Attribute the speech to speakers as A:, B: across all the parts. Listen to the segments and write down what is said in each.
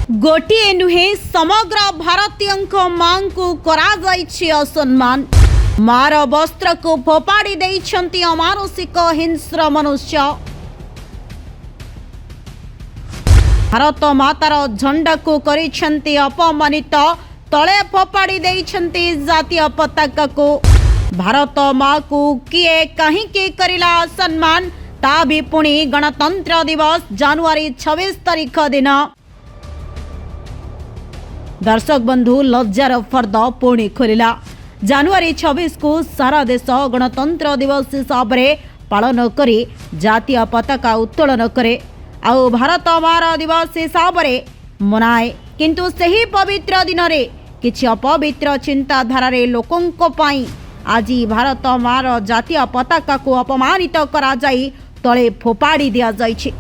A: गोटिए नुहे समग्र भारतीय मां को कराଯାଇଛି असम्मान। मार वस्त्र को फोपाड़ी देइछन्ति अमानुषिक हिंस्र मनुष्य। भारत मातार झंडा को करिछन्ति अपमानित, तले फोपाड़ी देइछन्ति जातीय पताका को। भारत माँ को किए कहीं करिला सम्मान, ता भी पुणी गणतंत्र दिवस जनवरी 26 तारीख दिन। दर्शक बंधु लज्जार फर्द पुणी खोलिला। जनवरी 26 को सारा देश गणतंत्र दिवस हिसाब से पालन करी जातीय पताका उत्तोलन करे आउ भारत मार दिवस हिसाब से मनाए। किंतु सही पवित्र दिन रे किछि अपवित्र चिंताधारा लोकों पाई आज भारत मार जातीय पताका को अपमानित करा जाई तले फोपाड़ी दिया जाइछि,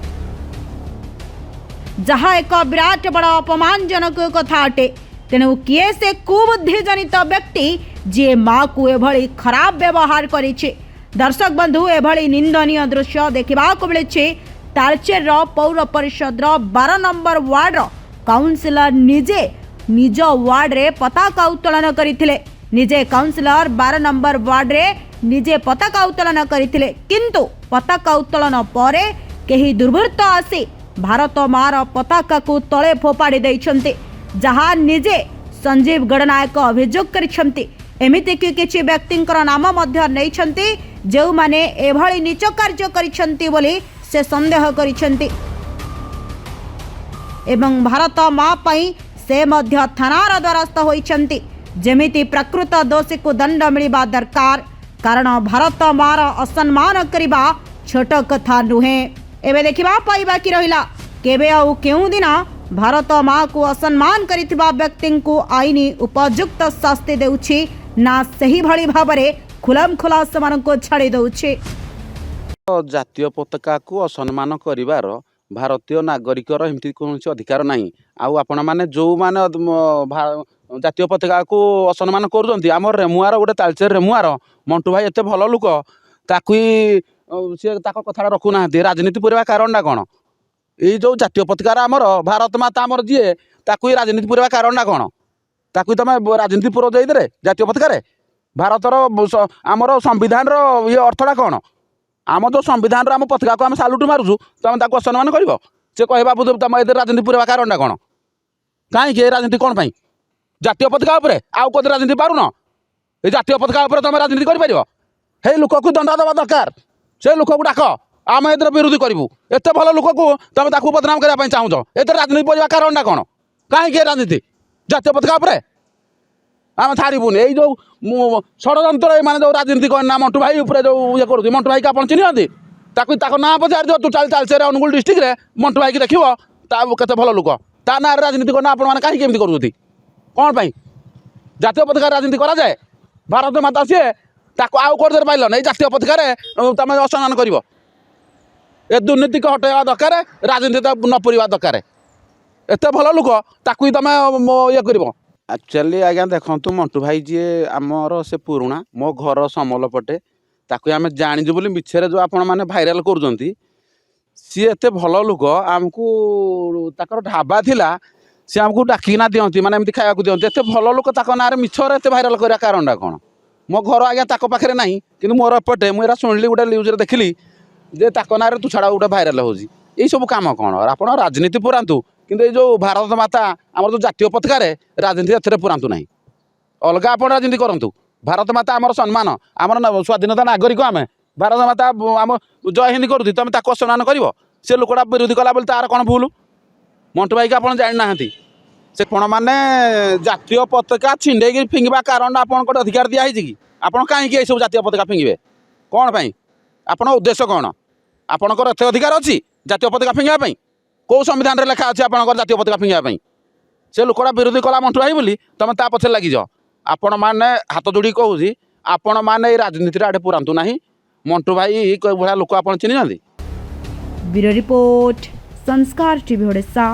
A: जहाँ एक विराट बड़ा अपमानजनक कथा अटे। तेणु किए से कुबुद्धि जनित व्यक्ति जे माँ को एभली खराब व्यवहार करिछे। दर्शक बंधु एभली निंदनीय दृश्य देखा मिले। तालचेर पौर परिषद 12 नंबर वार्ड काउंसिलर निजे निज वार्ड रे पताका उत्तोलन करथिले। निजे काउंसिलर 12 नंबर वार्ड रे निजे पताका उत्तोलन करथिले, किंतु पताका उत्तोलन परे केही दुर्बृत्त आसी भारत मार पताका को तले फोपाड़ी देइछन्ते, जहाँ निजे संजीव गणनायक अभियोग करिछन्ते। एमिति कि किछि व्यक्तिंकर नाम मध्य नैछन्ते जो माने एभली नीच कार्य करिछन्ते बोली से संदेह करिछन्ते एवं भारत माँ पई से मध्य थानार द्वारस्थ होइछन्ते। जेमिति प्रकृत दोषी को दंड मिलिबा दरकार, कारण भारत मार असम्मान करिबा छोट कथा नुहे। एबे देखिबा पाइबा कि रहिला केबे आउ केउ दिन भारत माँ को असम्मान करिथिबा व्यक्ति को आईनी उपयुक्त शास्ति देउछि ना सही भली भाबरे खुलम खुला समान को छाड़ी दउछि।
B: जातीय पताका को असम्मान करिवार भारतीय नागरिकर एमती कौन अधिकार नहीं। आउ आपण माने जो माने जातीय पताका को असम्मान करुँच आम रेमुआर गोटे तालचेर रेमुआर मंटू भाई एत भल लोक ताकू सी कथा रखुना राजनीति पूरा कारण कौन? ये जो जातीय पताकार आमर भारत माता आमर जी ताकू राजनीति पूरा कारण कौन? ताकू तुम राजनीति पूरा जाइदे जातीय पताकार भारतर आमर संविधान ये अर्थटा कौन? आम जो संविधान आम पताका को आम सालुट मारुछु तुम ताकू असम्मान कर से कह बाबू तुम ए राजनीति पूरा कारण कौन? कहीं राजनीति कौन पाई जातीय पताका उपरे आउ कदे राजनीति पारुन? ये जातीय पताका उपरे तुम राजनीति कर हे लोक को दंड देवा दरकार। से लोक को डाक आम ए विरोधी करूँ। एत भल लोक को तुम ताकू बदनाम करने चाहूच ए राजनीति पड़ा कारण कौन? कहीं राजनीति जातीय पताका उपरे आम छाड़बूनि। ये जो षड्यंत्र माने जो राजनीति करना मंटू भाई उपरे जो ये करूँ मंटू भाई आप चिन्हती ताको ना पचार दियो तू तालचेर अनुगुल डिस्ट्रिक्ट रे मंटू भाई की देखो केते भल लोक ता ना राजनीति करना आपण मैंने कहीं केमती करूँ कौन पाई? जातीय पताका राजनीति करा जाए भारत माता सी ताको आउ कर पाइल नहीं जातीय पताकार तुम असम्मान कर दुर्नीति को हटेवा दरकार राजनीति न पड़ा दरकार। एत भल लोक ताकू तुम ये कर एक्चुअली आज्ञा देखु मंटू भाई जी आमर से पुराणा मो घर समल पटे ताकू आम जाणीजु बोली मिछरे जो आपण मैंने भाइराल कर सी एत भल लोक आमको ताकर ढाबा थिला सी आमको डाकिना दियंती माने एमती खाया दियंती एत भल लोक ताक ना मिछरे एत भाइराल करा कारण कौन? मो घर आज्ञा ताक पाखे ना कि मोर एपटे मुझे शुणिली गोटे न्यूज देखिली जे ताक ना तू छाड़ा गोटे भाइराल होजी। यही सब काम कौन? आप राजनीति पुरातु किंतु ये जो भारत माता आम जो जातीय पताकार राजनीति एथेर पुरातु ना अलग आप राजनीति करूँ। भारत माता आमर सम्मान आमर स्वाधीनता नागरिक आम भारत माता आम जय हिंद करूँ तुम ताक असम्मान कर से लोकटा विरोधी कला बोली तार कौन भूल? मंटू भाई की आप जाना से कौन माने जातीय पताका छिंडे फिंगवा कारण आप अधिकार दिखाई कि आप कहीं सब जातीय पताका फिंगे कौन पाई? आपण उद्देश्य कौन? आपणकर एत अधिकार अच्छी जातीय पताका फिंगापी कौ संविधान रे लेखा अच्छे आप जातीय पताका फिंगापी? से लोकटा विरोधी कला मंटू भाई बोली तुम ता पछे लगिज। आपण मैंने हाथ जोड़ी कहूँ आपण मैंने राजनीति आड़े पुरातु ना। मंटू भाई भाया लोक आप चिन्ह।
A: ब्यूरो रिपोर्ट संस्कार टीवी ओडिशा।